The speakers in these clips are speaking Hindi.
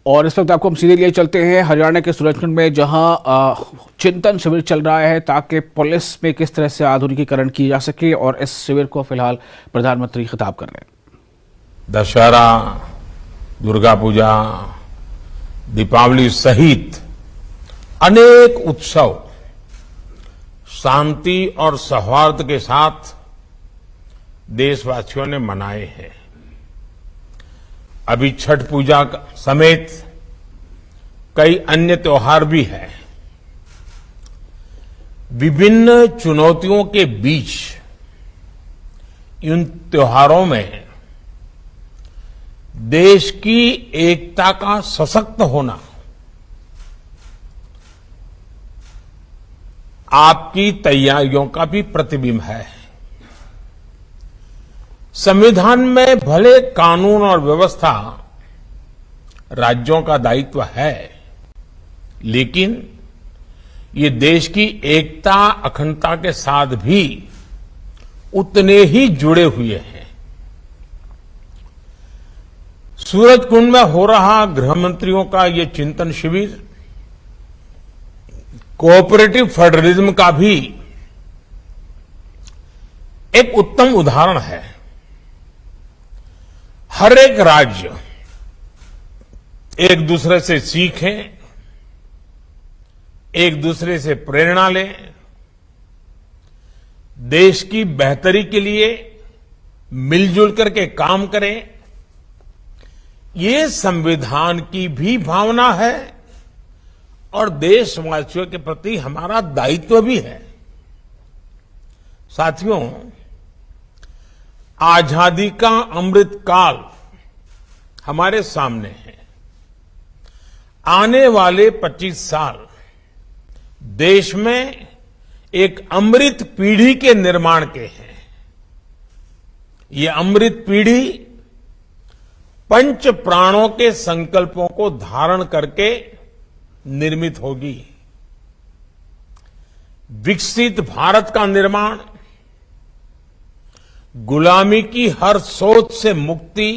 और इस वक्त आपको हम सीधे लिए चलते हैं हरियाणा के सूरजकुंड में, जहां चिंतन शिविर चल रहा है ताकि पुलिस में किस तरह से आधुनिकीकरण की जा सके। और इस शिविर को फिलहाल प्रधानमंत्री खिताब कर रहे हैं। दशहरा, दुर्गा पूजा, दीपावली सहित अनेक उत्सव शांति और सौहार्द के साथ देशवासियों ने मनाए हैं। अभी छठ पूजा समेत कई अन्य त्योहार भी हैं। विभिन्न चुनौतियों के बीच इन त्योहारों में देश की एकता का सशक्त होना आपकी तैयारियों का भी प्रतिबिंब है। संविधान में भले कानून और व्यवस्था राज्यों का दायित्व है, लेकिन ये देश की एकता अखंडता के साथ भी उतने ही जुड़े हुए हैं। सूरजकुंड में हो रहा गृह मंत्रियों का ये चिंतन शिविर कोऑपरेटिव फेडरलिज्म का भी एक उत्तम उदाहरण है। हर एक राज्य एक दूसरे से सीखे, एक दूसरे से प्रेरणा ले, देश की बेहतरी के लिए मिलजुल करके काम करें। ये संविधान की भी भावना है और देशवासियों के प्रति हमारा दायित्व भी है। साथियों, आजादी का अमृत काल हमारे सामने है। आने वाले 25 साल देश में एक अमृत पीढ़ी के निर्माण के हैं। ये अमृत पीढ़ी पंच प्राणों के संकल्पों को धारण करके निर्मित होगी। विकसित भारत का निर्माण, गुलामी की हर सोच से मुक्ति,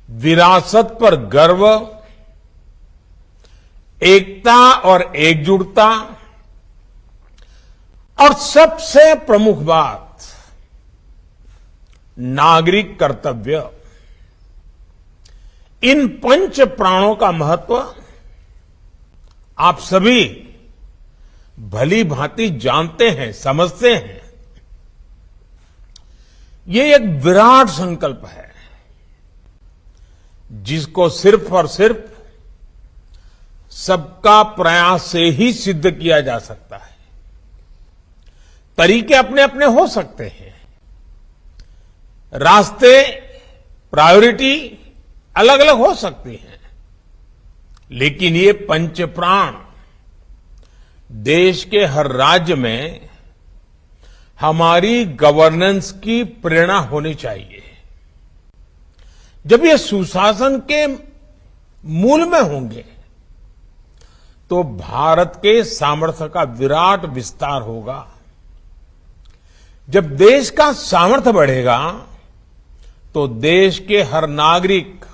विरासत पर गर्व, एकता और एकजुटता और सबसे प्रमुख बात नागरिक कर्तव्य, इन पंच प्राणों का महत्व आप सभी भली भांति जानते हैं, समझते हैं। ये एक विराट संकल्प है जिसको सिर्फ और सिर्फ सबका प्रयास से ही सिद्ध किया जा सकता है। तरीके अपने अपने हो सकते हैं, रास्ते, प्रायोरिटी अलग अलग हो सकती हैं, लेकिन ये पंच प्राण देश के हर राज्य में हमारी गवर्नेंस की प्रेरणा होनी चाहिए। जब ये सुशासन के मूल में होंगे तो भारत के सामर्थ्य का विराट विस्तार होगा। जब देश का सामर्थ्य बढ़ेगा तो देश के हर नागरिक,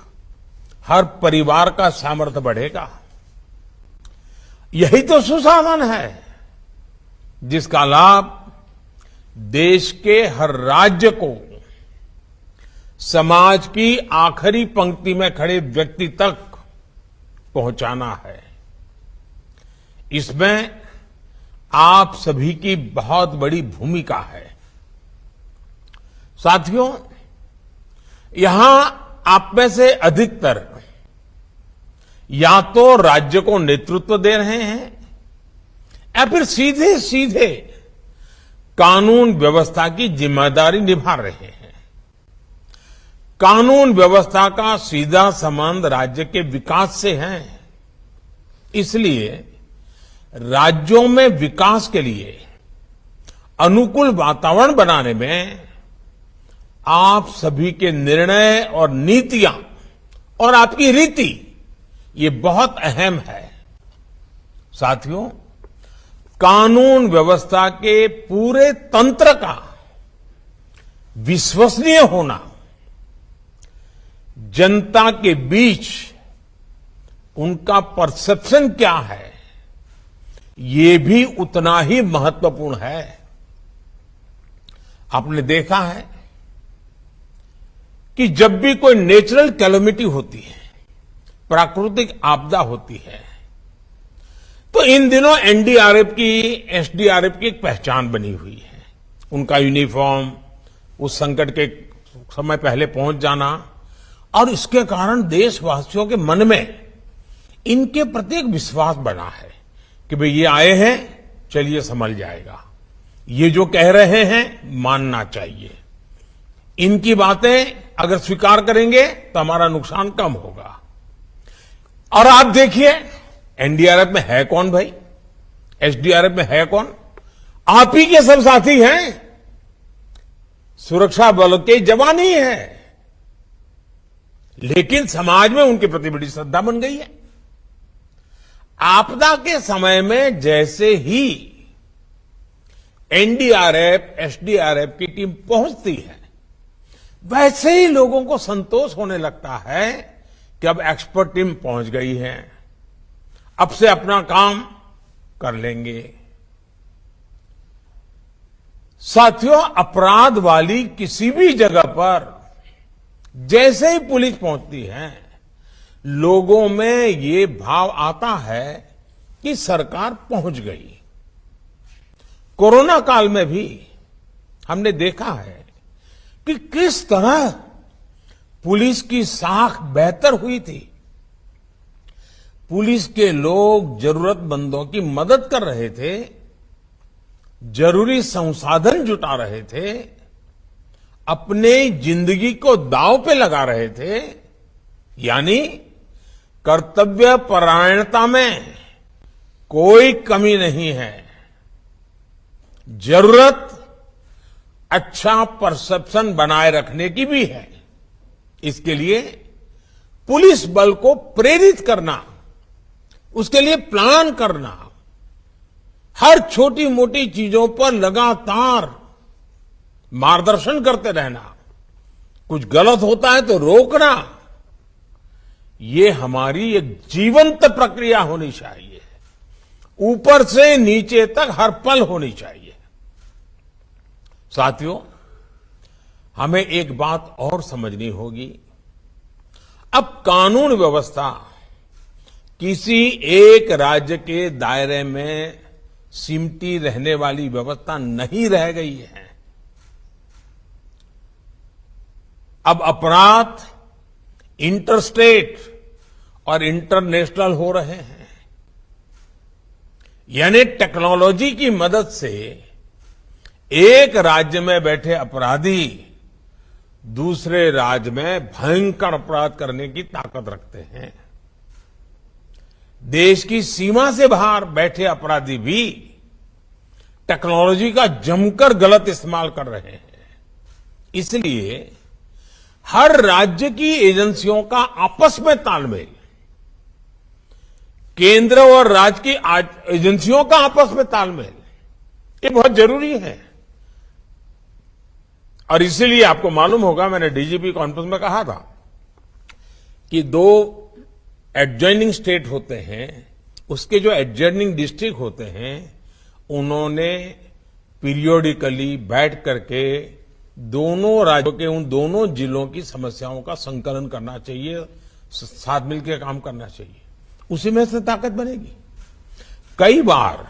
हर परिवार का सामर्थ्य बढ़ेगा। यही तो सुशासन है जिसका लाभ देश के हर राज्य को समाज की आखिरी पंक्ति में खड़े व्यक्ति तक पहुंचाना है। इसमें आप सभी की बहुत बड़ी भूमिका है। साथियों, यहां आप में से अधिकतर या तो राज्य को नेतृत्व दे रहे हैं या फिर सीधे सीधे कानून व्यवस्था की जिम्मेदारी निभा रहे हैं। कानून व्यवस्था का सीधा संबंध राज्य के विकास से है। इसलिए राज्यों में विकास के लिए अनुकूल वातावरण बनाने में आप सभी के निर्णय और नीतियां और आपकी रीति ये बहुत अहम है। साथियों, कानून व्यवस्था के पूरे तंत्र का विश्वसनीय होना जनता के बीच उनका परसेप्शन क्या है, ये भी उतना ही महत्वपूर्ण है। आपने देखा है कि जब भी कोई नेचुरल कैलेमिटी होती है, प्राकृतिक आपदा होती है, तो इन दिनों एनडीआरएफ की, एसडीआरएफ की एक पहचान बनी हुई है। उनका यूनिफॉर्म, उस संकट के समय पहले पहुंच जाना, और इसके कारण देशवासियों के मन में इनके प्रति एक विश्वास बना है कि भाई ये आए हैं, चलिए संभल जाएगा, ये जो कह रहे हैं मानना चाहिए, इनकी बातें अगर स्वीकार करेंगे तो हमारा नुकसान कम होगा। और आप देखिए एनडीआरएफ में है कौन भाई, एसडीआरएफ में है कौन? आप ही के सब साथी हैं, सुरक्षा बल के जवान ही हैं, लेकिन समाज में उनके प्रति बड़ी श्रद्धा बन गई है। आपदा के समय में जैसे ही एनडीआरएफ, एसडीआरएफ की टीम पहुंचती है, वैसे ही लोगों को संतोष होने लगता है कि अब एक्सपर्ट टीम पहुंच गई है, अब से अपना काम कर लेंगे। साथियों, अपराध वाली किसी भी जगह पर जैसे ही पुलिस पहुंचती है, लोगों में ये भाव आता है कि सरकार पहुंच गई। कोरोना काल में भी हमने देखा है कि किस तरह पुलिस की साख बेहतर हुई थी। पुलिस के लोग जरूरतमंदों की मदद कर रहे थे, जरूरी संसाधन जुटा रहे थे, अपने जिंदगी को दांव पे लगा रहे थे, यानी कर्तव्य परायणता में कोई कमी नहीं है। जरूरत अच्छा परसेप्शन बनाए रखने की भी है। इसके लिए पुलिस बल को प्रेरित करना, उसके लिए प्लान करना, हर छोटी मोटी चीजों पर लगातार मार्गदर्शन करते रहना, कुछ गलत होता है तो रोकना, ये हमारी एक जीवंत प्रक्रिया होनी चाहिए, ऊपर से नीचे तक हर पल होनी चाहिए। साथियों, हमें एक बात और समझनी होगी, अब कानून व्यवस्था किसी एक राज्य के दायरे में सिमटी रहने वाली व्यवस्था नहीं रह गई है। अब अपराध इंटरस्टेट और इंटरनेशनल हो रहे हैं, यानी टेक्नोलॉजी की मदद से एक राज्य में बैठे अपराधी दूसरे राज्य में भयंकर अपराध करने की ताकत रखते हैं। देश की सीमा से बाहर बैठे अपराधी भी टेक्नोलॉजी का जमकर गलत इस्तेमाल कर रहे हैं। इसलिए हर राज्य की एजेंसियों का आपस में तालमेल, केंद्र और राज्य की एजेंसियों का आपस में तालमेल, ये बहुत जरूरी है। और इसीलिए आपको मालूम होगा, मैंने डीजीपी कॉन्फ्रेंस में कहा था कि 2 एडजॉइनिंग स्टेट होते हैं, उसके जो एडजॉइनिंग डिस्ट्रिक्ट होते हैं, उन्होंने पीरियोडिकली बैठ करके दोनों राज्यों के उन दोनों जिलों की समस्याओं का संकलन करना चाहिए, साथ मिलकर काम करना चाहिए, उसी में से ताकत बनेगी। कई बार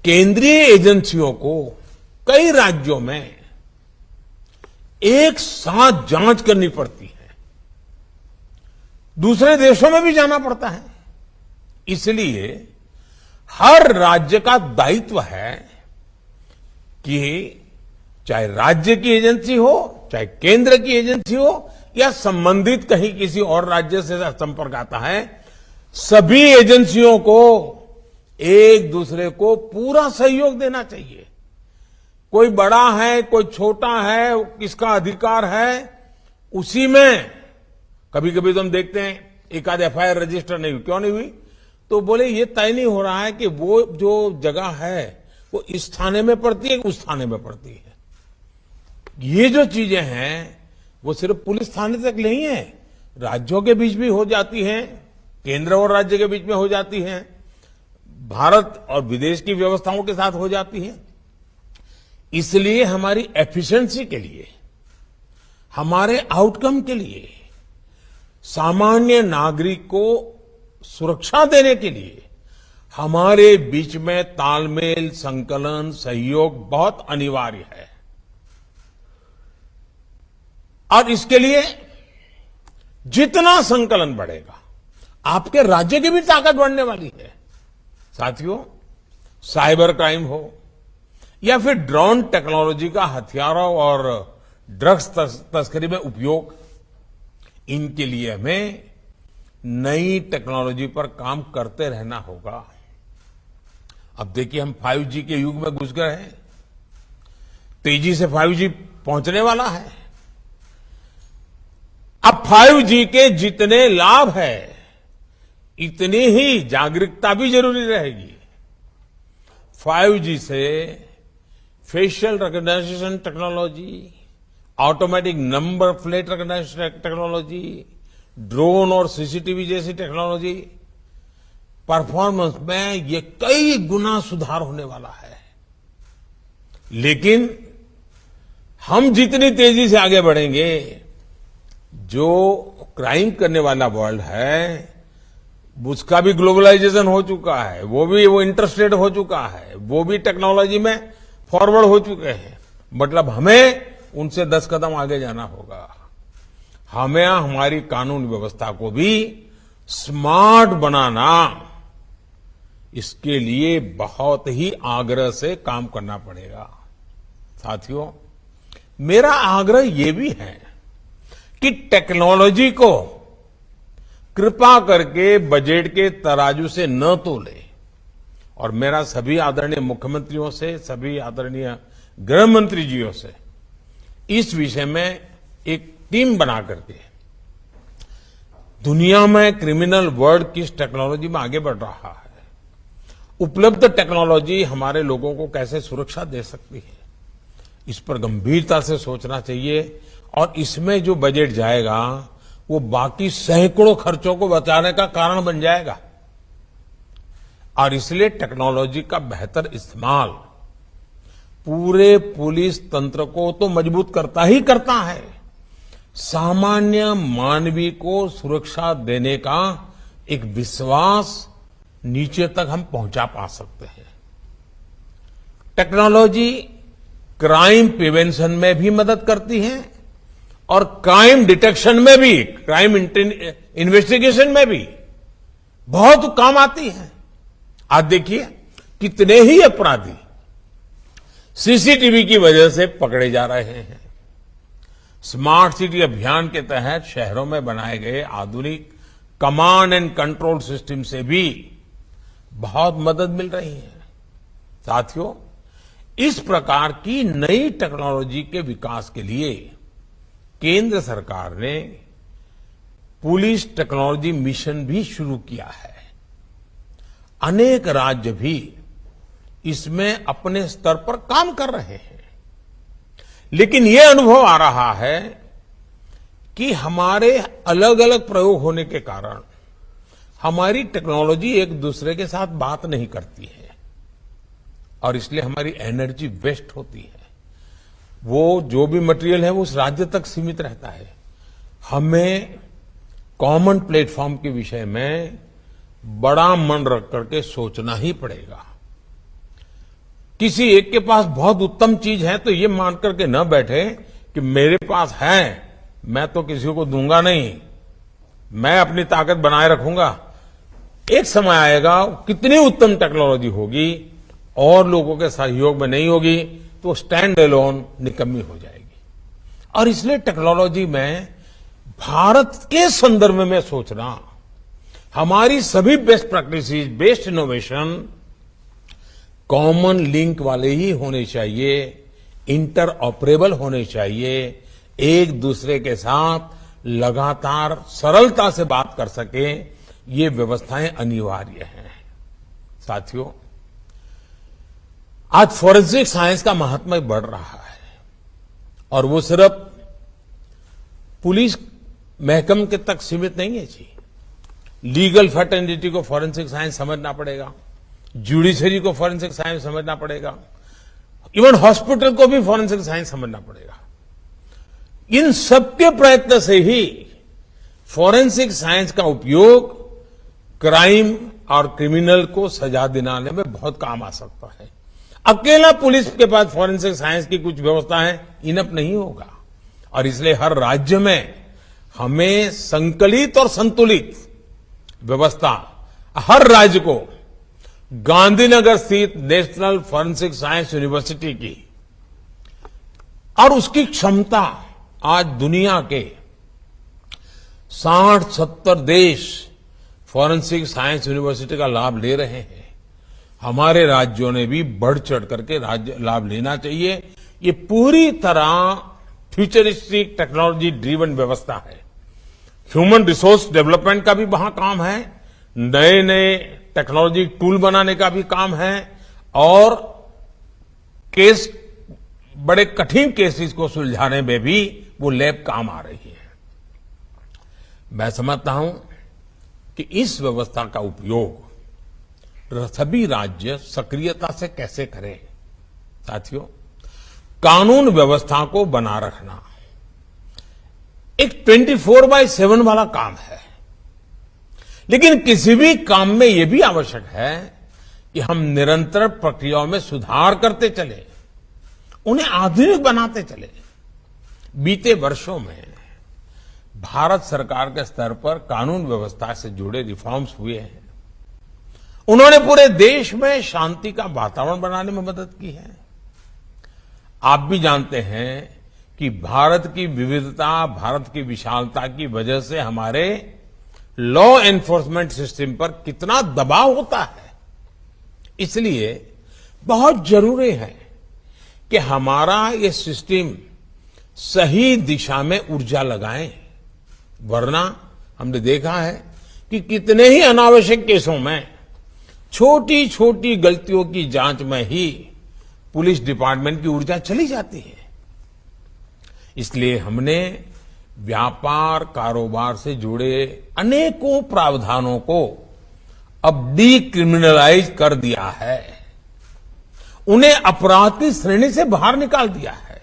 केंद्रीय एजेंसियों को कई राज्यों में एक साथ जांच करनी पड़ती है, दूसरे देशों में भी जाना पड़ता है। इसलिए हर राज्य का दायित्व है कि चाहे राज्य की एजेंसी हो, चाहे केंद्र की एजेंसी हो, या संबंधित कहीं किसी और राज्य से संपर्क आता है, सभी एजेंसियों को एक दूसरे को पूरा सहयोग देना चाहिए। कोई बड़ा है, कोई छोटा है, किसका अधिकार है, उसी में कभी कभी तो हम देखते हैं एक आध एफआईआर रजिस्टर नहीं हुई, क्यों नहीं हुई? तो बोले ये तय नहीं हो रहा है कि वो जो जगह है वो इस थाने में पड़ती है, उस थाने में पड़ती है। ये जो चीजें हैं, वो सिर्फ पुलिस थाने तक नहीं है, राज्यों के बीच भी हो जाती हैं, केंद्र और राज्य के बीच में हो जाती हैं, भारत और विदेश की व्यवस्थाओं के साथ हो जाती हैं। इसलिए हमारी एफिशिएंसी के लिए, हमारे आउटकम के लिए, सामान्य नागरिक को सुरक्षा देने के लिए हमारे बीच में तालमेल, संकलन, सहयोग बहुत अनिवार्य है। और इसके लिए जितना संकलन बढ़ेगा, आपके राज्य की भी ताकत बढ़ने वाली है। साथियों, साइबर क्राइम हो या फिर ड्रोन टेक्नोलॉजी का हथियारों और ड्रग्स तस्करी में उपयोग, इनके लिए हमें नई टेक्नोलॉजी पर काम करते रहना होगा। अब देखिए, हम 5G के युग में घुस गए हैं। तेजी से 5G पहुंचने वाला है। अब 5G के जितने लाभ है, इतनी ही जागरूकता भी जरूरी रहेगी। 5G से facial recognition technology, automatic number plate recognition technology, drone और सीसीटीवी जैसी टेक्नोलॉजी, परफॉर्मेंस में ये कई गुना सुधार होने वाला है। लेकिन हम जितनी तेजी से आगे बढ़ेंगे, जो क्राइम करने वाला वर्ल्ड है, उसका भी ग्लोबलाइजेशन हो चुका है, वो इंटरस्टेट हो चुका है, वो भी टेक्नोलॉजी में फॉरवर्ड हो चुके हैं। मतलब हमें उनसे 10 कदम आगे जाना होगा। हमें हमारी कानून व्यवस्था को भी स्मार्ट बनाना, इसके लिए बहुत ही आग्रह से काम करना पड़ेगा। साथियों, मेरा आग्रह ये भी है कि टेक्नोलॉजी को कृपा करके बजट के तराजू से न तोले। और मेरा सभी आदरणीय मुख्यमंत्रियों से, सभी आदरणीय गृह मंत्री जियों से इस विषय में एक टीम बना करके, दुनिया में क्रिमिनल वर्ल्ड किस टेक्नोलॉजी में आगे बढ़ रहा है, उपलब्ध टेक्नोलॉजी हमारे लोगों को कैसे सुरक्षा दे सकती है, इस पर गंभीरता से सोचना चाहिए। और इसमें जो बजट जाएगा, वो बाकी सैकड़ों खर्चों को बचाने का कारण बन जाएगा। और इसलिए टेक्नोलॉजी का बेहतर इस्तेमाल पूरे पुलिस तंत्र को तो मजबूत करता ही करता है, सामान्य मानवीय को सुरक्षा देने का एक विश्वास नीचे तक हम पहुंचा पा सकते हैं। टेक्नोलॉजी क्राइम प्रिवेंशन में भी मदद करती है और क्राइम डिटेक्शन में भी, क्राइम इन्वेस्टिगेशन में भी बहुत काम आती है। आज देखिए, कितने ही अपराधी सीसीटीवी की वजह से पकड़े जा रहे हैं। स्मार्ट सिटी अभियान के तहत शहरों में बनाए गए आधुनिक कमांड एंड कंट्रोल सिस्टम से भी बहुत मदद मिल रही है। साथियों, इस प्रकार की नई टेक्नोलॉजी के विकास के लिए केंद्र सरकार ने पुलिस टेक्नोलॉजी मिशन भी शुरू किया है। अनेक राज्य भी इसमें अपने स्तर पर काम कर रहे हैं। लेकिन यह अनुभव आ रहा है कि हमारे अलग अलग प्रयोग होने के कारण हमारी टेक्नोलॉजी एक दूसरे के साथ बात नहीं करती है और इसलिए हमारी एनर्जी वेस्ट होती है। वो जो भी मटेरियल है वो उस राज्य तक सीमित रहता है। हमें कॉमन प्लेटफॉर्म के विषय में बड़ा मन रख करके सोचना ही पड़ेगा। किसी एक के पास बहुत उत्तम चीज है तो ये मान करके न बैठे कि मेरे पास है, मैं तो किसी को दूंगा नहीं, मैं अपनी ताकत बनाए रखूंगा। एक समय आएगा, कितनी उत्तम टेक्नोलॉजी होगी और लोगों के सहयोग में नहीं होगी तो स्टैंड अलोन निकम्मी हो जाएगी। और इसलिए टेक्नोलॉजी में भारत के संदर्भ में सोचना, हमारी सभी best practices, best innovation common link वाले ही होने चाहिए, इंटर ऑपरेबल होने चाहिए, एक दूसरे के साथ लगातार सरलता से बात कर सके, ये व्यवस्थाएं अनिवार्य हैं। साथियों, आज फॉरेंसिक साइंस का महात्म्य बढ़ रहा है और वो सिर्फ पुलिस महकम के तक सीमित नहीं है जी। लीगल फर्टेनिटी को फॉरेंसिक साइंस समझना पड़ेगा, जुडिशरी को फॉरेंसिक साइंस समझना पड़ेगा, इवन हॉस्पिटल को भी फॉरेंसिक साइंस समझना पड़ेगा। इन सबके प्रयत्न से ही फॉरेंसिक साइंस का उपयोग क्राइम और क्रिमिनल को सजा दिलाने में बहुत काम आ सकता है। अकेला पुलिस के पास फॉरेंसिक साइंस की कुछ व्यवस्थाएं इनफ नहीं होगा, और इसलिए हर राज्य में हमें संकलित और संतुलित व्यवस्था, हर राज्य को गांधीनगर स्थित नेशनल फॉरेंसिक साइंस यूनिवर्सिटी की, और उसकी क्षमता आज दुनिया के 60-70 देश फॉरेंसिक साइंस यूनिवर्सिटी का लाभ ले रहे हैं। हमारे राज्यों ने भी बढ़ चढ़ करके लाभ लेना चाहिए। ये पूरी तरह फ्यूचरिस्टिक टेक्नोलॉजी ड्रिवन व्यवस्था है। ह्यूमन रिसोर्स डेवलपमेंट का भी वहां काम है, नए नए टेक्नोलॉजी टूल बनाने का भी काम है, और केस, बड़े कठिन केसेस को सुलझाने में भी वो लैब काम आ रही है। मैं समझता हूं कि इस व्यवस्था का उपयोग सभी राज्य सक्रियता से कैसे करें। साथियों, कानून व्यवस्था को बना रखना एक 24/7 वाला काम है, लेकिन किसी भी काम में यह भी आवश्यक है कि हम निरंतर प्रक्रियाओं में सुधार करते चले, उन्हें आधुनिक बनाते चले। बीते वर्षों में भारत सरकार के स्तर पर कानून व्यवस्था से जुड़े रिफॉर्म्स हुए हैं। उन्होंने पूरे देश में शांति का वातावरण बनाने में मदद की है। आप भी जानते हैं कि भारत की विविधता, भारत की विशालता की वजह से हमारे लॉ एनफोर्समेंट सिस्टम पर कितना दबाव होता है। इसलिए बहुत जरूरी है कि हमारा ये सिस्टम सही दिशा में ऊर्जा लगाएं, वरना हमने देखा है कि कितने ही अनावश्यक केसों में छोटी छोटी गलतियों की जांच में ही पुलिस डिपार्टमेंट की ऊर्जा चली जाती है। इसलिए हमने व्यापार कारोबार से जुड़े अनेकों प्रावधानों को अब डीक्रिमिनलाइज कर दिया है, उन्हें अपराध की श्रेणी से बाहर निकाल दिया है।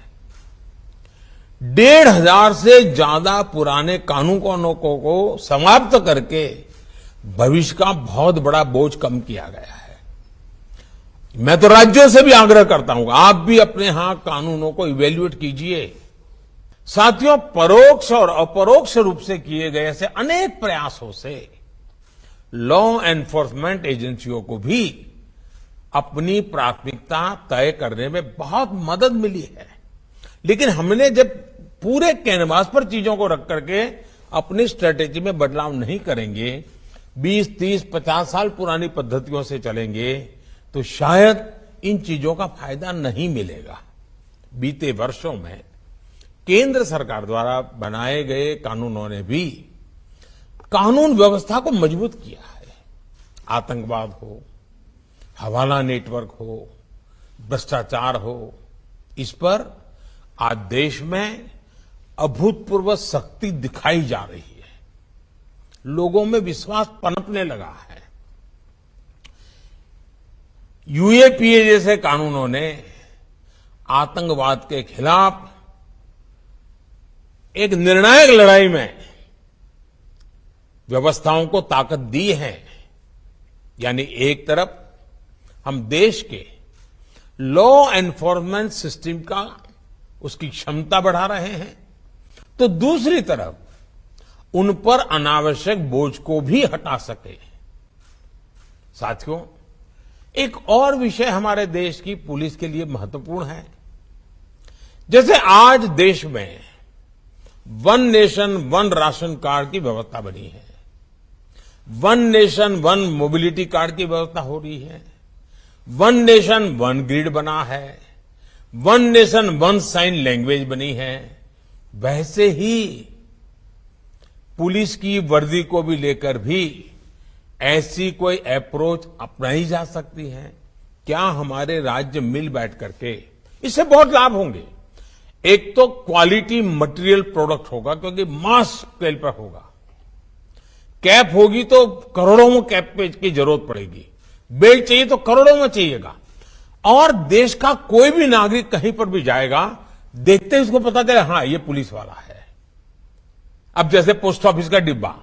1,500 से ज्यादा पुराने कानूनों को समाप्त करके भविष्य का बहुत बड़ा बोझ कम किया गया है। मैं तो राज्यों से भी आग्रह करता हूं, आप भी अपने यहां कानूनों को इवेल्युएट कीजिए। साथियों, परोक्ष और अपरोक्ष रूप से किए गए ऐसे अनेक प्रयासों से लॉ एनफोर्समेंट एजेंसियों को भी अपनी प्राथमिकता तय करने में बहुत मदद मिली है। लेकिन हमने जब पूरे कैनवास पर चीजों को रख करके अपनी स्ट्रेटेजी में बदलाव नहीं करेंगे, 20, 30, 50 साल पुरानी पद्धतियों से चलेंगे, तो शायद इन चीजों का फायदा नहीं मिलेगा। बीते वर्षों में केंद्र सरकार द्वारा बनाए गए कानूनों ने भी कानून व्यवस्था को मजबूत किया है। आतंकवाद हो, हवाला नेटवर्क हो, भ्रष्टाचार हो, इस पर आज देश में अभूतपूर्व शक्ति दिखाई जा रही है। लोगों में विश्वास पनपने लगा है। यूएपीए जैसे कानूनों ने आतंकवाद के खिलाफ एक निर्णायक लड़ाई में व्यवस्थाओं को ताकत दी है। यानी एक तरफ हम देश के लॉ एनफोर्समेंट सिस्टम का, उसकी क्षमता बढ़ा रहे हैं, तो दूसरी तरफ उन पर अनावश्यक बोझ को भी हटा सके। साथियों, एक और विषय हमारे देश की पुलिस के लिए महत्वपूर्ण है। जैसे आज देश में one nation one ration card की व्यवस्था बनी है, one nation one mobility card की व्यवस्था हो रही है, वन नेशन वन ग्रिड बना है, one nation one sine language बनी है, वैसे ही पुलिस की वर्दी को भी लेकर भी ऐसी कोई अप्रोच अपनाई जा सकती है। क्या हमारे राज्य मिल बैठ करके, इससे बहुत लाभ होंगे। एक तो क्वालिटी मटेरियल प्रोडक्ट होगा, क्योंकि मास स्केल पर होगा। कैप होगी तो करोड़ों में कैप की जरूरत पड़ेगी। बेल्ट चाहिए तो करोड़ों में चाहिएगा। और देश का कोई भी नागरिक कहीं पर भी जाएगा, देखते ही उसको पता चले हाँ ये पुलिस वाला है। अब जैसे पोस्ट ऑफिस का डिब्बा,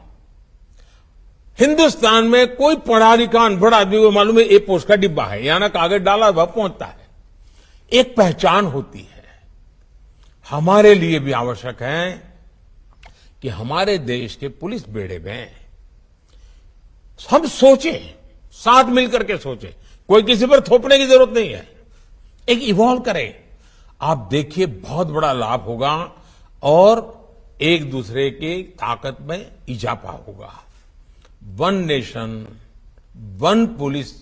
हिंदुस्तान में कोई पढ़ा लिखा अनपढ़ आदमी को मालूम है ये पोस्ट का डिब्बा है, यहां ना कागज डाला वह पहुंचता है। एक पहचान होती है। हमारे लिए भी आवश्यक है कि हमारे देश के पुलिस बेड़े में हम सोचें, साथ मिलकर के सोचें। कोई किसी पर थोपने की जरूरत नहीं है, एक इवॉल्व करें। आप देखिए बहुत बड़ा लाभ होगा और एक दूसरे की ताकत में इजाफा होगा। One nation one police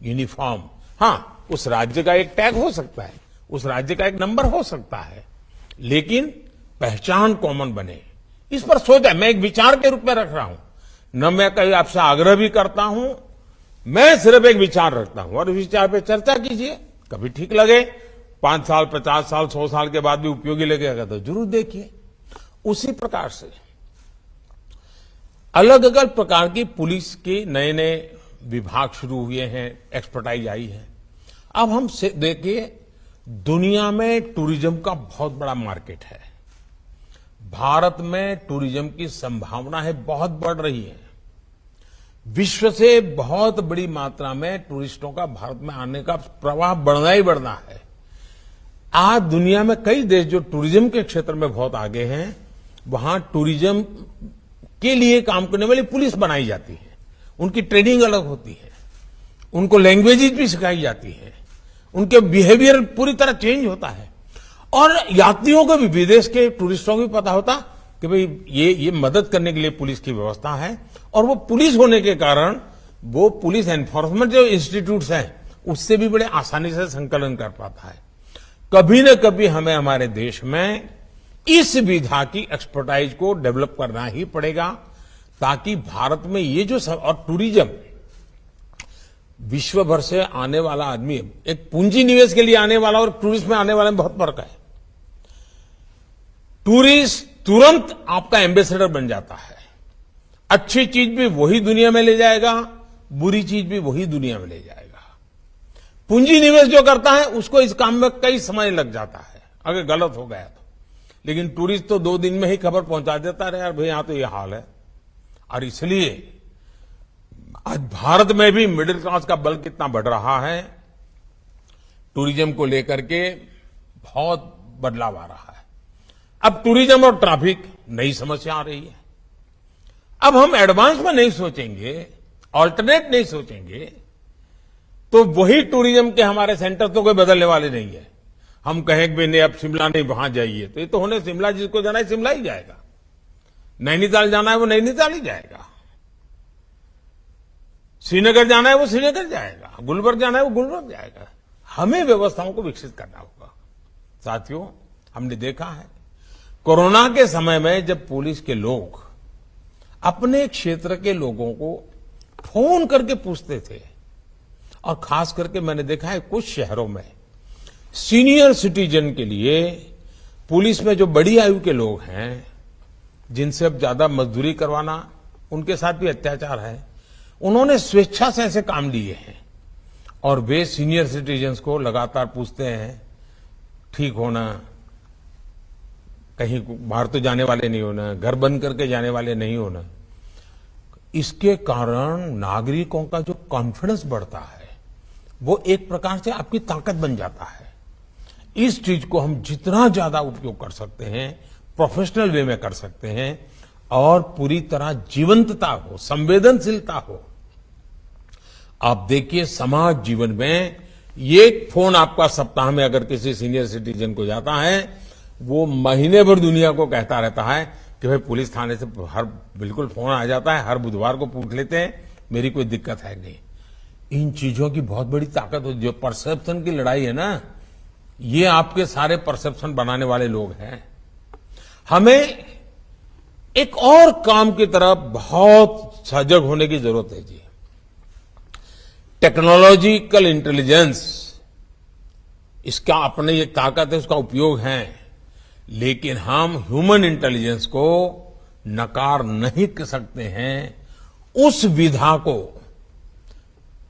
uniform, हाँ उस राज्य का एक टैग हो सकता है, उस राज्य का एक नंबर हो सकता है, लेकिन पहचान कॉमन बने, इस पर सोचा। मैं एक विचार के रूप में रख रहा हूं, न मैं कहीं आपसे आग्रह भी करता हूं, मैं सिर्फ एक विचार रखता हूं और इस विचार पे चर्चा कीजिए। कभी ठीक लगे, 5 साल 50 साल 100 साल के बाद भी उपयोगी लगेगा तो जरूर देखिए। उसी प्रकार से अलग अलग प्रकार की पुलिस के नए नए विभाग शुरू हुए हैं, एक्सपर्टाइज आई है। अब हम देखिए, दुनिया में टूरिज्म का बहुत बड़ा मार्केट है। भारत में टूरिज्म की संभावना है बहुत बढ़ रही है। विश्व से बहुत बड़ी मात्रा में टूरिस्टों का भारत में आने का प्रवाह बढ़ना ही बढ़ना है। आज दुनिया में कई देश जो टूरिज्म के क्षेत्र में बहुत आगे हैं, वहां टूरिज्म के लिए काम करने वाली पुलिस बनाई जाती है। उनकी ट्रेनिंग अलग होती है, उनको लैंग्वेजेस भी सिखाई जाती है, उनके बिहेवियर पूरी तरह चेंज होता है। और यात्रियों को भी, विदेश के टूरिस्टों को भी पता होता कि भाई ये मदद करने के लिए पुलिस की व्यवस्था है। और वो पुलिस होने के कारण वो पुलिस एनफोर्समेंट जो इंस्टीट्यूट्स हैं उससे भी बड़े आसानी से संकलन कर पाता है। कभी न कभी हमें हमारे देश में इस विधा की एक्सपर्टाइज को डेवलप करना ही पड़ेगा, ताकि भारत में ये जो और टूरिज्म विश्व भर से आने वाला आदमी, एक पूंजी निवेश के लिए आने वाला और टूरिस्ट में आने वाले में बहुत फर्क है। टूरिस्ट तुरंत आपका एम्बेसडर बन जाता है। अच्छी चीज भी वही दुनिया में ले जाएगा, बुरी चीज भी वही दुनिया में ले जाएगा। पूंजी निवेश जो करता है उसको इस काम में कई समय लग जाता है अगर गलत हो गया तो, लेकिन टूरिस्ट तो 2 दिन में ही खबर पहुंचा देता है, यार भाई यहां तो ये हाल है। और इसलिए आज भारत में भी मिडिल क्लास का बल कितना बढ़ रहा है, टूरिज्म को लेकर के बहुत बदलाव आ रहा है। अब टूरिज्म और ट्रैफिक नई समस्या आ रही है। अब हम एडवांस में नहीं सोचेंगे, ऑल्टरनेट नहीं सोचेंगे, तो वही टूरिज्म के हमारे सेंटर तो कोई बदलने वाले नहीं है। हम कहें कि नहीं अब शिमला नहीं वहां जाइए, तो ये तो होने शिमला, जिसको जाना है शिमला ही जाएगा। नैनीताल जाना है वो नैनीताल ही जाएगा, श्रीनगर जाना है वो श्रीनगर जाएगा, गुलबर्ग जाना है वो गुलबर्ग जाएगा। हमें व्यवस्थाओं को विकसित करना होगा। साथियों, हमने देखा है कोरोना के समय में जब पुलिस के लोग अपने क्षेत्र के लोगों को फोन करके पूछते थे, और खास करके मैंने देखा है कुछ शहरों में सीनियर सिटीजन के लिए पुलिस में जो बड़ी आयु के लोग हैं, जिनसे अब ज्यादा मजदूरी करवाना, उनके साथ भी अत्याचार है, उन्होंने स्वेच्छा से ऐसे काम लिए हैं। और वे सीनियर सिटीजन्स को लगातार पूछते हैं ठीक होना, कहीं बाहर तो जाने वाले नहीं होना, घर बंद करके जाने वाले नहीं होना। इसके कारण नागरिकों का जो कॉन्फिडेंस बढ़ता है वो एक प्रकार से आपकी ताकत बन जाता है। इस चीज को हम जितना ज्यादा उपयोग कर सकते हैं, प्रोफेशनल वे में कर सकते हैं, और पूरी तरह जीवंतता हो, संवेदनशीलता हो। आप देखिए समाज जीवन में ये फोन आपका सप्ताह में अगर किसी सीनियर सिटीजन को जाता है, वो महीने भर दुनिया को कहता रहता है कि भाई पुलिस थाने से हर बिल्कुल फोन आ जाता है, हर बुधवार को पूछ लेते हैं मेरी कोई दिक्कत है नहीं। इन चीजों की बहुत बड़ी ताकत होती है। जो परसेप्शन की लड़ाई है ना, ये आपके सारे परसेप्शन बनाने वाले लोग हैं। हमें एक और काम की तरफ बहुत सजग होने की जरूरत है जी। टेक्नोलॉजिकल इंटेलिजेंस, इसका अपने ये ताकत है, उसका उपयोग है। लेकिन हम ह्यूमन इंटेलिजेंस को नकार नहीं कर सकते हैं। उस विधा को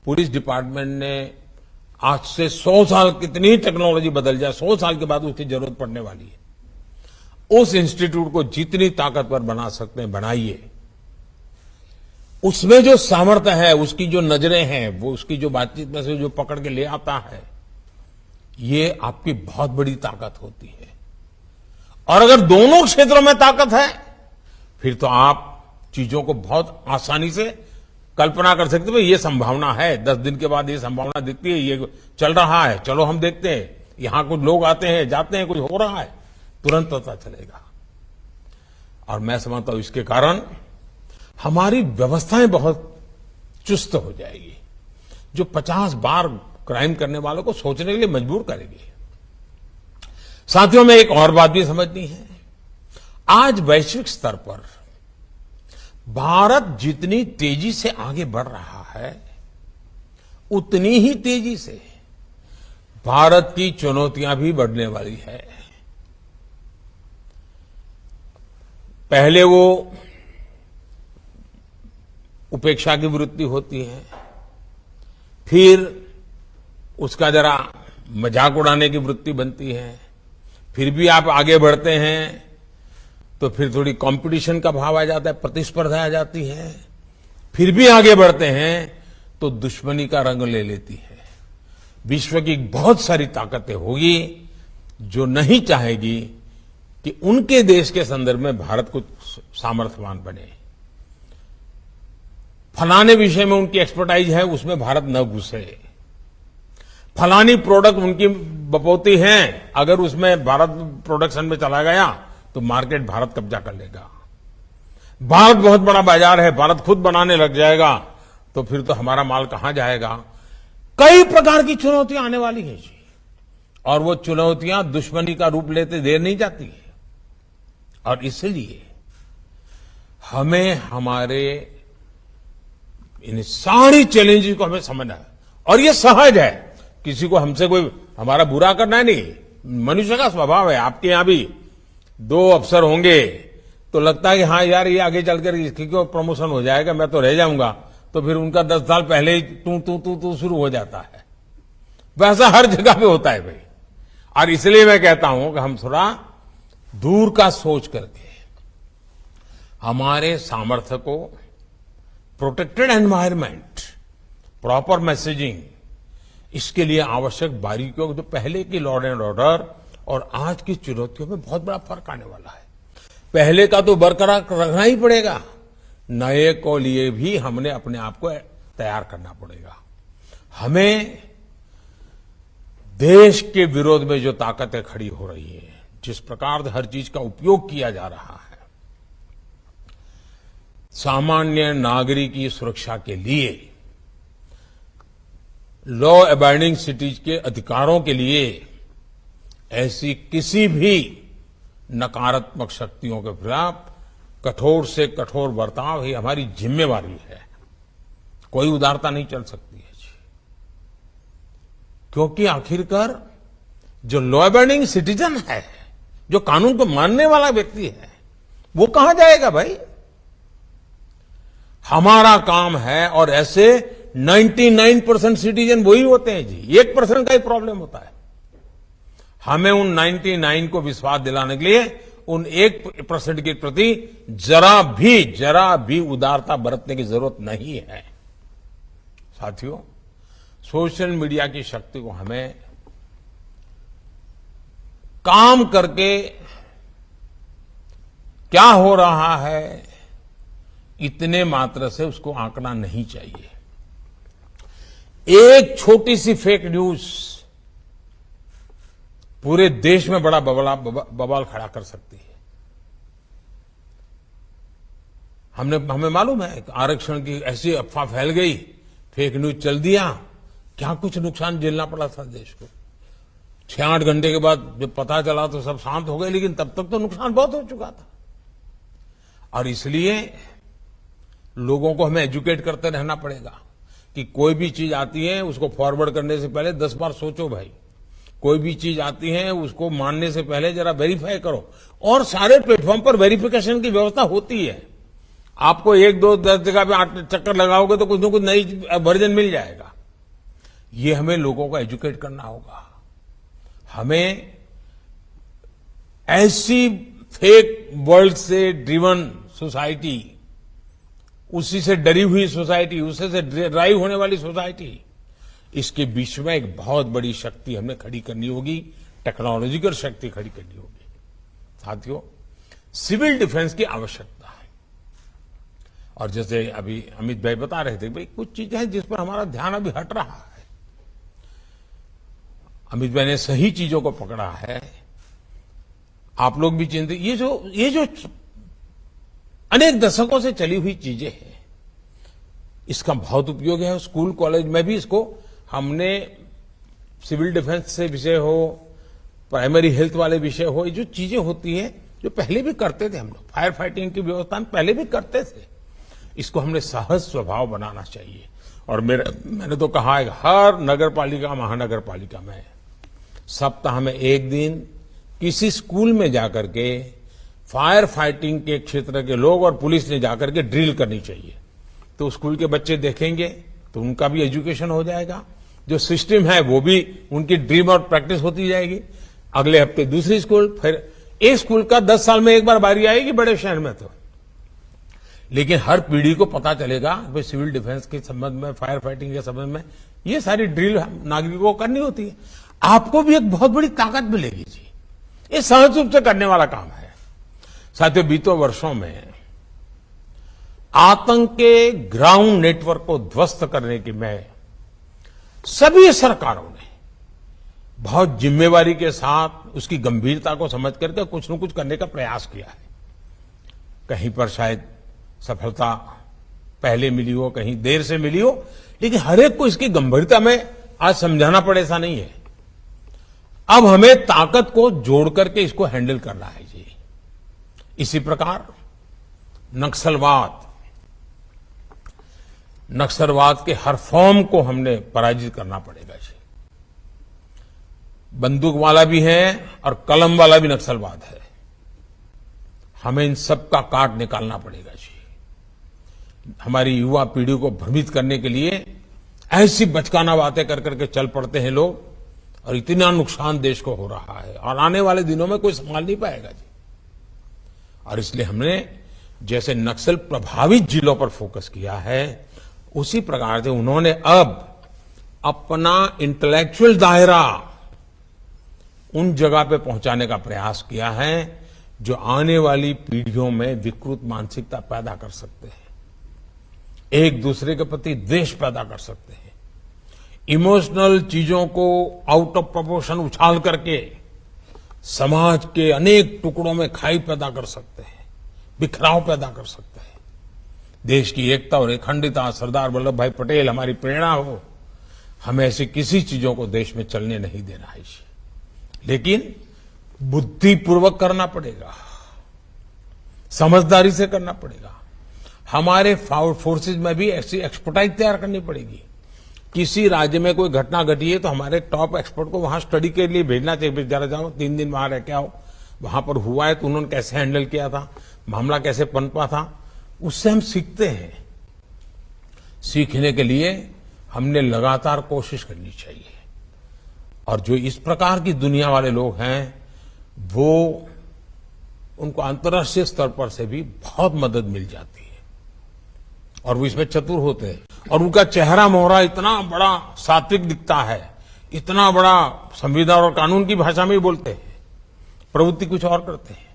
पुलिस डिपार्टमेंट ने आज से 100 साल कितनी टेक्नोलॉजी बदल जाए, 100 साल के बाद उसकी जरूरत पड़ने वाली है। उस इंस्टीट्यूट को जितनी ताकतवर बना सकते हैं बनाइए। उसमें जो सामर्थ्य है, उसकी जो नजरें हैं, वो उसकी जो बातचीत में से जो पकड़ के ले आता है, ये आपकी बहुत बड़ी ताकत होती है। और अगर दोनों क्षेत्रों में ताकत है, फिर तो आप चीजों को बहुत आसानी से कल्पना कर सकते हैं। ये संभावना है, 10 दिन के बाद ये संभावना दिखती है, ये चल रहा है, चलो हम देखते हैं, यहां कुछ लोग आते हैं जाते हैं, कुछ हो रहा है, तुरंत पता चलेगा। और मैं समझता हूं इसके कारण हमारी व्यवस्थाएं बहुत चुस्त हो जाएगी, जो 50 बार क्राइम करने वालों को सोचने के लिए मजबूर करेगी। साथियों में एक और बात भी समझनी है। आज वैश्विक स्तर पर भारत जितनी तेजी से आगे बढ़ रहा है, उतनी ही तेजी से भारत की चुनौतियां भी बढ़ने वाली है। पहले वो उपेक्षा की वृत्ति होती है, फिर उसका जरा मजाक उड़ाने की वृत्ति बनती है, फिर भी आप आगे बढ़ते हैं तो फिर थोड़ी कंपटीशन का भाव आ जाता है, प्रतिस्पर्धा आ जाती है, फिर भी आगे बढ़ते हैं तो दुश्मनी का रंग ले लेती है। विश्व की बहुत सारी ताकतें होगी जो नहीं चाहेगी कि उनके देश के संदर्भ में भारत कुछ सामर्थ्यवान बने। फलाने विषय में उनकी एक्सपर्टाइज है, उसमें भारत न घुसे। फलानी प्रोडक्ट उनकी बपौती है, अगर उसमें भारत प्रोडक्शन में चला गया तो मार्केट भारत कब्जा कर लेगा। भारत बहुत बड़ा बाजार है, भारत खुद बनाने लग जाएगा तो फिर तो हमारा माल कहां जाएगा। कई प्रकार की चुनौतियां आने वाली हैं जी, और वो चुनौतियां दुश्मनी का रूप लेते देर नहीं जाती है। और इसलिए हमें हमारे इन सारी चैलेंजेस को हमें समझना है। और ये सहज है, किसी को हमसे कोई हमारा बुरा करना है नहीं, मनुष्य का स्वभाव है। आपके यहां भी 2 अफसर होंगे तो लगता है कि हाँ यार ये आगे चलकर इसकी को प्रमोशन हो जाएगा, मैं तो रह जाऊंगा, तो फिर उनका 10 साल पहले ही तू शुरू हो जाता है। वैसा हर जगह पे होता है भाई। और इसलिए मैं कहता हूं कि हम थोड़ा दूर का सोच करके हमारे सामर्थ्य को, प्रोटेक्टेड एनवायरनमेंट, प्रॉपर मैसेजिंग, इसके लिए आवश्यक बारीकियों को, जो पहले की लॉ एंड ऑर्डर और आज की चुनौतियों में बहुत बड़ा फर्क आने वाला है। पहले का तो बरकरार रखना ही पड़ेगा, नए को लिए भी हमने अपने आप को तैयार करना पड़ेगा। हमें देश के विरोध में जो ताकतें खड़ी हो रही है, जिस प्रकार से हर चीज का उपयोग किया जा रहा है, सामान्य नागरिक की सुरक्षा के लिए, लॉ अबाइडिंग सिटीज के अधिकारों के लिए, ऐसी किसी भी नकारात्मक शक्तियों के खिलाफ कठोर से कठोर बर्ताव ही हमारी जिम्मेवारी है। कोई उदारता नहीं चल सकती है जी, क्योंकि आखिरकार जो लॉ अबाइडिंग सिटीजन है, जो कानून को मानने वाला व्यक्ति है, वो कहां जाएगा भाई। हमारा काम है, और ऐसे 99% सिटीजन वही होते हैं जी, 1% का ही प्रॉब्लम होता है। हमें उन 99 को विश्वास दिलाने के लिए उन 1% के प्रति जरा भी उदारता बरतने की जरूरत नहीं है। साथियों, सोशल मीडिया की शक्ति को हमें काम करके क्या हो रहा है इतने मात्र से उसको आंकना नहीं चाहिए। एक छोटी सी फेक न्यूज पूरे देश में बड़ा बवाल खड़ा कर सकती है। हमें मालूम है कि आरक्षण की ऐसी अफवाह फैल गई, फेक न्यूज चल दिया, क्या कुछ नुकसान झेलना पड़ा था देश को। 6-8 घंटे के बाद जब पता चला तो सब शांत हो गए, लेकिन तब तक तो नुकसान बहुत हो चुका था। और इसलिए लोगों को हमें एजुकेट करते रहना पड़ेगा कि कोई भी चीज आती है उसको फॉरवर्ड करने से पहले 10 बार सोचो भाई, कोई भी चीज आती है उसको मानने से पहले जरा वेरीफाई करो, और सारे प्लेटफॉर्म पर वेरिफिकेशन की व्यवस्था होती है। आपको 1, 2, 10 जगह पे 8 चक्कर लगाओगे तो कुछ न कुछ नई वर्जन मिल जाएगा। ये हमें लोगों को एजुकेट करना होगा। हमें ऐसी फेक वर्ल्ड से ड्रिवन सोसाइटी, उसी से डरी हुई सोसाइटी, उसी से ड्राइव होने वाली सोसाइटी, इसके बीच में एक बहुत बड़ी शक्ति हमने खड़ी करनी होगी, टेक्नोलॉजिकल शक्ति खड़ी करनी होगी। साथियों, सिविल डिफेंस की आवश्यकता है। और जैसे अभी अमित भाई बता रहे थे, भाई कुछ चीजें हैं जिस पर हमारा ध्यान अभी हट रहा है। अमित भाई ने सही चीजों को पकड़ा है। आप लोग भी चिंतित, ये जो अनेक दशकों से चली हुई चीजें हैं, इसका बहुत उपयोग है। स्कूल कॉलेज में भी इसको हमने सिविल डिफेंस से विषय हो, प्राइमरी हेल्थ वाले विषय हो, ये जो चीजें होती हैं जो पहले भी करते थे हम लोग, फायर फाइटिंग की व्यवस्था में पहले भी करते थे, इसको हमने सहज स्वभाव बनाना चाहिए। और मैंने तो कहा है, हर नगर पालिका महानगर पालिका में सप्ताह में 1 दिन किसी स्कूल में जाकर के फायर फाइटिंग के क्षेत्र के लोग और पुलिस ने जाकर के ड्रिल करनी चाहिए। तो स्कूल के बच्चे देखेंगे तो उनका भी एजुकेशन हो जाएगा, जो सिस्टम है वो भी उनकी ड्रीम और प्रैक्टिस होती जाएगी। अगले हफ्ते दूसरी स्कूल, फिर एक स्कूल का 10 साल में एक बार बारी आएगी बड़े शहर में तो। लेकिन हर पीढ़ी को पता चलेगा भाई सिविल डिफेंस के संबंध में, फायर फाइटिंग के संबंध में ये सारी ड्रिल नागरिकों को करनी होती है। आपको भी एक बहुत बड़ी ताकत मिलेगी जी, ये सहज रूप से करने वाला काम है। साथियों, बीते वर्षों में आतंक के ग्राउंड नेटवर्क को ध्वस्त करने की में सभी सरकारों ने बहुत जिम्मेवारी के साथ उसकी गंभीरता को समझ करके कुछ न कुछ करने का प्रयास किया है। कहीं पर शायद सफलता पहले मिली हो, कहीं देर से मिली हो, लेकिन हर एक को इसकी गंभीरता में आज समझाना पड़े ऐसा नहीं है। अब हमें ताकत को जोड़ करके इसको हैंडल करना है जी। इसी प्रकार नक्सलवाद के हर फॉर्म को हमने पराजित करना पड़ेगा जी। बंदूक वाला भी है और कलम वाला भी नक्सलवाद है। हमें इन सब का काट निकालना पड़ेगा जी। हमारी युवा पीढ़ी को भ्रमित करने के लिए ऐसी बचकाना बातें कर करके चल पड़ते हैं लोग, और इतना नुकसान देश को हो रहा है और आने वाले दिनों में कोई संभाल नहीं पाएगा जी। और इसलिए हमने जैसे नक्सल प्रभावित जिलों पर फोकस किया है, उसी प्रकार से उन्होंने अब अपना इंटेलेक्चुअल दायरा उन जगह पे पहुंचाने का प्रयास किया है जो आने वाली पीढ़ियों में विकृत मानसिकता पैदा कर सकते हैं, एक दूसरे के प्रति द्वेष पैदा कर सकते हैं, इमोशनल चीजों को आउट ऑफ प्रोपोर्शन उछाल करके समाज के अनेक टुकड़ों में खाई पैदा कर सकते हैं, बिखराव पैदा कर सकते हैं। देश की एकता और अखंडता, सरदार वल्लभ भाई पटेल हमारी प्रेरणा हो, हमें ऐसी किसी चीजों को देश में चलने नहीं देना है, लेकिन बुद्धिपूर्वक करना पड़ेगा, समझदारी से करना पड़ेगा। हमारे फोर्सेज में भी ऐसी एक्सपर्टाइज तैयार करनी पड़ेगी। किसी राज्य में कोई घटना घटी है तो हमारे टॉप एक्सपर्ट को वहां स्टडी के लिए भेजना चाहिए। जरा जाओ 3 दिन वहां रह के आओ, वहां पर हुआ है तो उन्होंने कैसे हैंडल किया था, मामला कैसे पनपा था, उससे हम सीखते हैं। सीखने के लिए हमने लगातार कोशिश करनी चाहिए। और जो इस प्रकार की दुनिया वाले लोग हैं, वो उनको अंतर्राष्ट्रीय स्तर पर से भी बहुत मदद मिल जाती है और वो इसमें चतुर होते हैं। और उनका चेहरा मोहरा इतना बड़ा सात्विक दिखता है, इतना बड़ा संविधान और कानून की भाषा में ही बोलते हैं, प्रवृत्ति कुछ और करते हैं।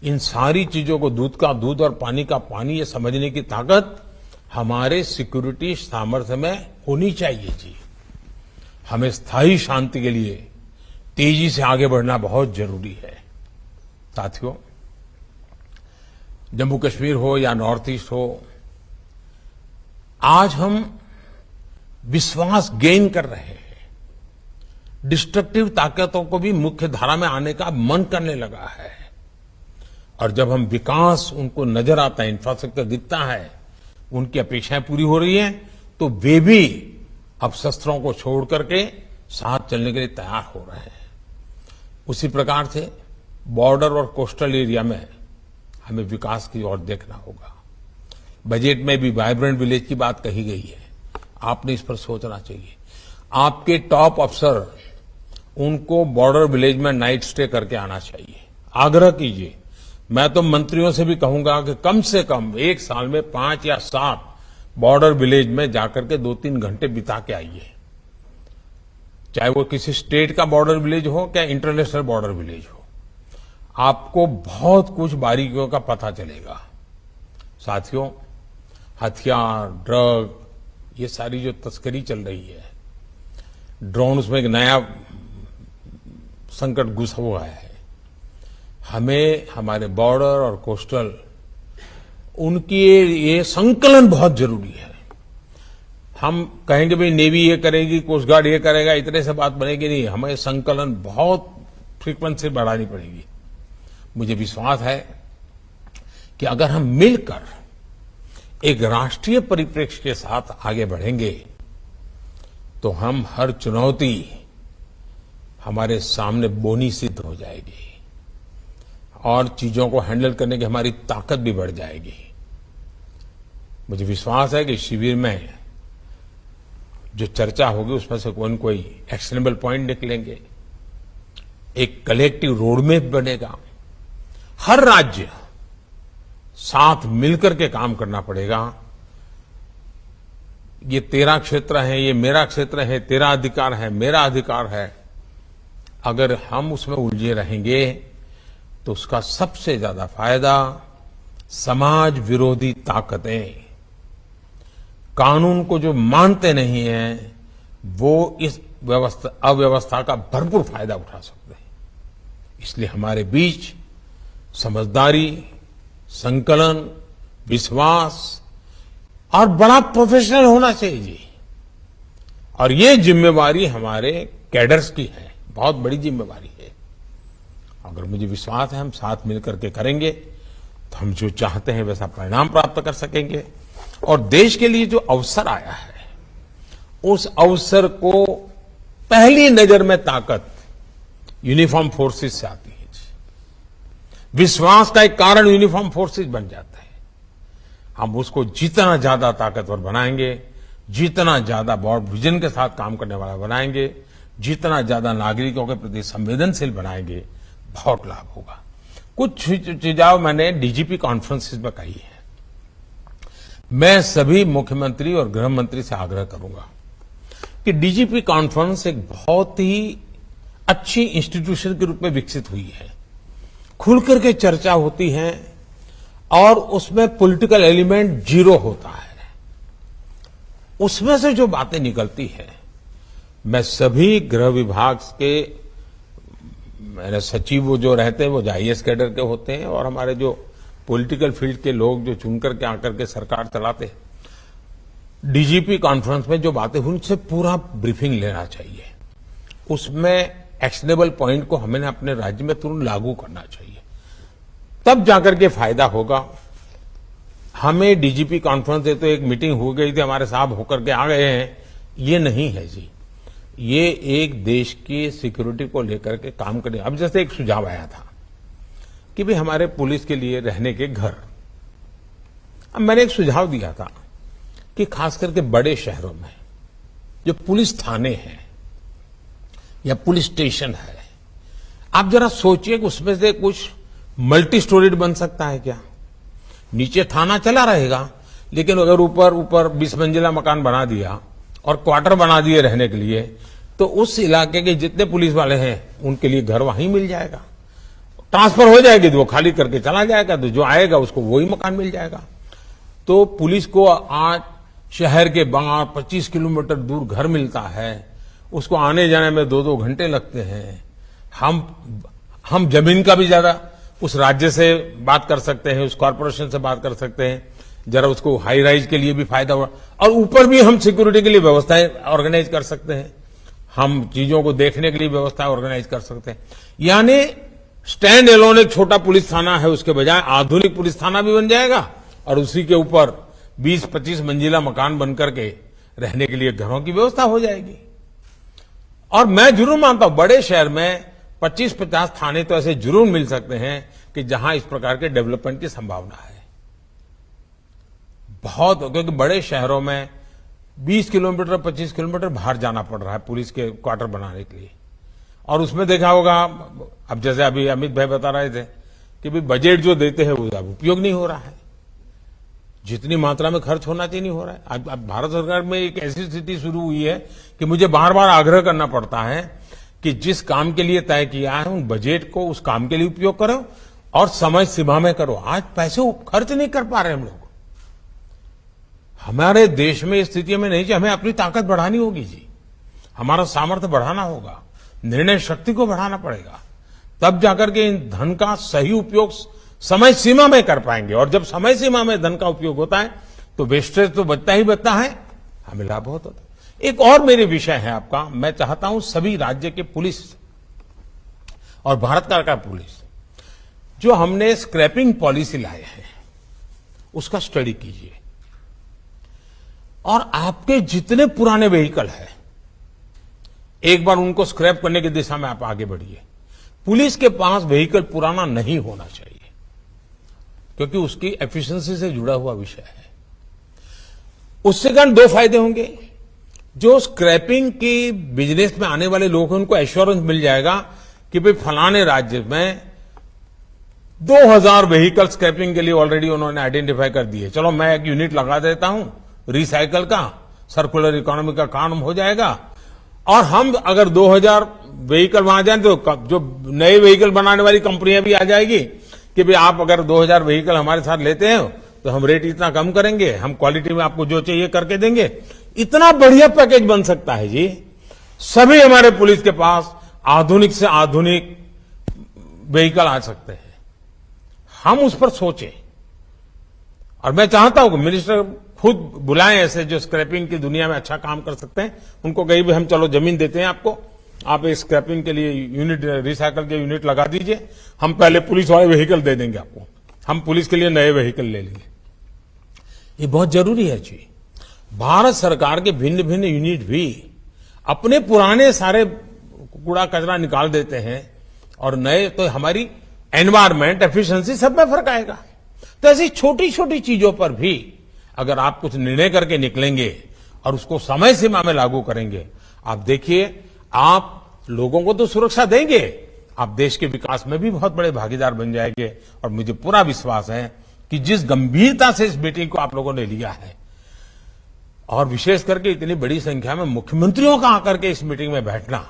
इन सारी चीजों को दूध का दूध और पानी का पानी ये समझने की ताकत हमारे सिक्योरिटी सामर्थ्य में होनी चाहिए जी। हमें स्थायी शांति के लिए तेजी से आगे बढ़ना बहुत जरूरी है। साथियों, जम्मू कश्मीर हो या नॉर्थ ईस्ट हो, आज हम विश्वास गेन कर रहे हैं। डिस्ट्रक्टिव ताकतों को भी मुख्य धारा में आने का मन करने लगा है। और जब हम विकास उनको नजर आता है, इंफ्रास्ट्रक्चर दिखता है, उनकी अपेक्षाएं पूरी हो रही हैं, तो वे भी अब शस्त्रों को छोड़ करके साथ चलने के लिए तैयार हो रहे हैं। उसी प्रकार से बॉर्डर और कोस्टल एरिया में हमें विकास की ओर देखना होगा। बजट में भी वाइब्रेंट विलेज की बात कही गई है, आपने इस पर सोचना चाहिए। आपके टॉप अफसर, उनको बॉर्डर विलेज में नाइट स्टे करके आना चाहिए, आग्रह कीजिए। मैं तो मंत्रियों से भी कहूंगा कि कम से कम एक साल में 5 या 7 बॉर्डर विलेज में जाकर के 2-3 घंटे बिता के आइए, चाहे वो किसी स्टेट का बॉर्डर विलेज हो क्या इंटरनेशनल बॉर्डर विलेज हो। आपको बहुत कुछ बारीकियों का पता चलेगा। साथियों, हथियार, ड्रग, ये सारी जो तस्करी चल रही है, ड्रोन्स में एक नया संकट घुसा हुआ है। हमें हमारे बॉर्डर और कोस्टल, उनकी ये संकलन बहुत जरूरी है। हम कहेंगे भाई नेवी ये करेगी, कोस्ट गार्ड ये करेगा, इतने से बात बनेगी नहीं। हमें संकलन बहुत फ्रीक्वेंसी बढ़ानी पड़ेगी। मुझे विश्वास है कि अगर हम मिलकर एक राष्ट्रीय परिप्रेक्ष्य के साथ आगे बढ़ेंगे तो हम हर चुनौती हमारे सामने बोनी सिद्ध हो जाएगी और चीजों को हैंडल करने की हमारी ताकत भी बढ़ जाएगी। मुझे विश्वास है कि शिविर में जो चर्चा होगी उसमें से कोई न कोई एक्शनेबल पॉइंट निकलेंगे, एक कलेक्टिव रोडमैप बनेगा। हर राज्य साथ मिलकर के काम करना पड़ेगा। ये तेरा क्षेत्र है, ये मेरा क्षेत्र है, तेरा अधिकार है, मेरा अधिकार है। अगर हम उसमें उलझे रहेंगे तो उसका सबसे ज्यादा फायदा समाज विरोधी ताकतें, कानून को जो मानते नहीं हैं, वो इस अव्यवस्था का भरपूर फायदा उठा सकते हैं। इसलिए हमारे बीच समझदारी, संकलन, विश्वास और बड़ा प्रोफेशनल होना चाहिए जी। और ये जिम्मेवारी हमारे कैडर्स की है, बहुत बड़ी जिम्मेवारी है। अगर मुझे विश्वास है हम साथ मिलकर के करेंगे तो हम जो चाहते हैं वैसा परिणाम प्राप्त कर सकेंगे। और देश के लिए जो अवसर आया है, उस अवसर को पहली नजर में ताकत यूनिफॉर्म फोर्सेस से आती है। विश्वास का एक कारण यूनिफॉर्म फोर्सेस बन जाता है। हम उसको जितना ज्यादा ताकतवर बनाएंगे, जितना ज्यादा ब्रॉड विजन के साथ काम करने वाला बनाएंगे, जितना ज्यादा नागरिकों के प्रति संवेदनशील बनाएंगे, बहुत लाभ होगा। कुछ सुझाव मैंने डीजीपी कॉन्फ्रेंसिस में कही है। मैं सभी मुख्यमंत्री और गृह मंत्री से आग्रह करूंगा कि डीजीपी कॉन्फ्रेंस एक बहुत ही अच्छी इंस्टीट्यूशन के रूप में विकसित हुई है। खुलकर के चर्चा होती है और उसमें पॉलिटिकल एलिमेंट जीरो होता है। उसमें से जो बातें निकलती है, मैं सभी गृह विभाग के मेरे सचिव जो रहते हैं वो आईएएस कैडर के होते हैं और हमारे जो पॉलिटिकल फील्ड के लोग जो चुनकर के आकर के सरकार चलाते हैं। डीजीपी कॉन्फ्रेंस में जो बातें हुई उनसे पूरा ब्रीफिंग लेना चाहिए। उसमें एक्शनेबल पॉइंट को हमें अपने राज्य में तुरंत लागू करना चाहिए, तब जाकर के फायदा होगा। हमें डीजीपी कॉन्फ्रेंस से तो एक मीटिंग हो गई थी, हमारे साहब होकर के आ गए हैं, ये नहीं है जी। ये एक देश की सिक्योरिटी को लेकर के काम करने। अब जैसे एक सुझाव आया था कि भाई हमारे पुलिस के लिए रहने के घर, अब मैंने एक सुझाव दिया था कि खास करके बड़े शहरों में जो पुलिस थाने हैं या पुलिस स्टेशन है, आप जरा सोचिए कि उसमें से कुछ मल्टी स्टोरीड बन सकता है क्या। नीचे थाना चला रहेगा, लेकिन अगर ऊपर 20 मंजिला मकान बना दिया और क्वार्टर बना दिए रहने के लिए, तो उस इलाके के जितने पुलिस वाले हैं उनके लिए घर वहीं मिल जाएगा। ट्रांसफर हो जाएगी तो वो खाली करके चला जाएगा, तो जो आएगा उसको वही मकान मिल जाएगा। तो पुलिस को आज शहर के बाहर 25 किलोमीटर दूर घर मिलता है, उसको आने जाने में 2-2 घंटे लगते हैं। हम जमीन का भी ज्यादा उस राज्य से बात कर सकते हैं, उस कॉर्पोरेशन से बात कर सकते हैं, जरा उसको हाई राइज के लिए भी फायदा हुआ। और ऊपर भी हम सिक्योरिटी के लिए व्यवस्थाएं ऑर्गेनाइज कर सकते हैं, हम चीजों को देखने के लिए व्यवस्था ऑर्गेनाइज कर सकते हैं। यानी स्टैंड एलोन एक छोटा पुलिस थाना है, उसके बजाय आधुनिक पुलिस थाना भी बन जाएगा और उसी के ऊपर 20-25 मंजिला मकान बनकर के रहने के लिए घरों की व्यवस्था हो जाएगी। और मैं जरूर मानता हूं बड़े शहर में 25-50 थाने तो ऐसे जरूर मिल सकते हैं कि जहां इस प्रकार के डेवलपमेंट की संभावना है बहुत, क्योंकि बड़े शहरों में 20 किलोमीटर 25 किलोमीटर बाहर जाना पड़ रहा है पुलिस के क्वार्टर बनाने के लिए। और उसमें देखा होगा, अब जैसे अभी अमित भाई बता रहे थे कि भाई बजट जो देते हैं वो अब उपयोग नहीं हो रहा है, जितनी मात्रा में खर्च होना चाहिए नहीं हो रहा है। अब भारत सरकार में एक ऐसी स्थिति शुरू हुई है कि मुझे बार बार आग्रह करना पड़ता है कि जिस काम के लिए तय किया है उन बजट को उस काम के लिए उपयोग करो और समय सीमा में करो। आज पैसे खर्च नहीं कर पा रहे हम लोग। हमारे देश में इस स्थिति में नहीं चाहिए, हमें अपनी ताकत बढ़ानी होगी जी, हमारा सामर्थ्य बढ़ाना होगा, निर्णय शक्ति को बढ़ाना पड़ेगा, तब जाकर के इन धन का सही उपयोग समय सीमा में कर पाएंगे। और जब समय सीमा में धन का उपयोग होता है तो वेस्टेज तो बचता ही बचता है, हमें लाभ बहुत होता है। एक और मेरे विषय है आपका, मैं चाहता हूं सभी राज्य के पुलिस और भारत सरकार का पुलिस, जो हमने स्क्रैपिंग पॉलिसी लाए हैं उसका स्टडी कीजिए और आपके जितने पुराने व्हीकल हैं एक बार उनको स्क्रैप करने की दिशा में आप आगे बढ़िए। पुलिस के पास व्हीकल पुराना नहीं होना चाहिए क्योंकि उसकी एफिशिएंसी से जुड़ा हुआ विषय है। उससे कारण दो फायदे होंगे, जो स्क्रैपिंग की बिजनेस में आने वाले लोग हैं उनको एश्योरेंस मिल जाएगा कि भाई फलाने राज्य में 2000 व्हीकल स्क्रैपिंग के लिए ऑलरेडी उन्होंने आइडेंटिफाई कर दिए, चलो मैं एक यूनिट लगा देता हूं रिसाइकल का, सर्कुलर इकोनॉमी का काम हो जाएगा। और हम अगर 2000 व्हीकल वहां जाए तो जो नए व्हीकल बनाने वाली कंपनियां भी आ जाएगी कि भाई आप अगर 2000 व्हीकल हमारे साथ लेते हैं तो हम रेट इतना कम करेंगे, हम क्वालिटी में आपको जो चाहिए करके देंगे। इतना बढ़िया पैकेज बन सकता है जी। सभी हमारे पुलिस के पास आधुनिक से आधुनिक व्हीकल आ सकते हैं, हम उस पर सोचें। और मैं चाहता हूं कि मिनिस्टर खुद बुलाएं ऐसे जो स्क्रैपिंग की दुनिया में अच्छा काम कर सकते हैं, उनको कहीं भी हम चलो जमीन देते हैं आपको, आप एक स्क्रैपिंग के लिए यूनिट रिसाइकल के यूनिट लगा दीजिए, हम पहले पुलिस वाले व्हीकल दे देंगे आपको, हम पुलिस के लिए नए व्हीकल ले लेंगे। ये बहुत जरूरी है जी। भारत सरकार के भिन्न भिन्न यूनिट भी अपने पुराने सारे कूड़ा कचरा निकाल देते हैं और नए, तो हमारी एनवायरमेंट एफिशिएंसी सब में फर्क आएगा। तो ऐसी छोटी छोटी चीजों पर भी अगर आप कुछ निर्णय करके निकलेंगे और उसको समय सीमा में लागू करेंगे, आप देखिए आप लोगों को तो सुरक्षा देंगे, आप देश के विकास में भी बहुत बड़े भागीदार बन जाएंगे। और मुझे पूरा विश्वास है कि जिस गंभीरता से इस मीटिंग को आप लोगों ने लिया है और विशेष करके इतनी बड़ी संख्या में मुख्यमंत्रियों का आकर के इस मीटिंग में बैठना,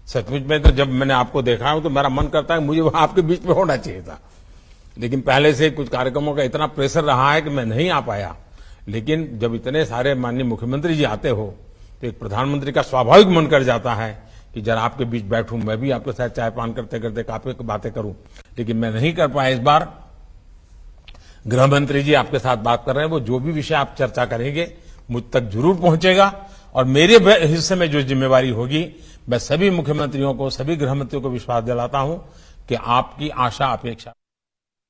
सचमुच में तो जब मैंने आपको देखा हूं तो मेरा मन करता है मुझे वहां आपके बीच में होना चाहिए था, लेकिन पहले से कुछ कार्यक्रमों का इतना प्रेशर रहा है कि मैं नहीं आ पाया। लेकिन जब इतने सारे माननीय मुख्यमंत्री जी आते हो तो एक प्रधानमंत्री का स्वाभाविक मन कर जाता है कि जरा आपके बीच बैठूं, मैं भी आपके साथ चाय पान करते करते काफी बातें करूं, लेकिन मैं नहीं कर पाया। इस बार गृह मंत्री जी आपके साथ बात कर रहे हैं, वो जो भी विषय आप चर्चा करेंगे मुझ तक जरूर पहुंचेगा और मेरे हिस्से में जो जिम्मेवारी होगी, मैं सभी मुख्यमंत्रियों को, सभी गृह मंत्रियों को विश्वास दिलाता हूं कि आपकी आशा अपेक्षा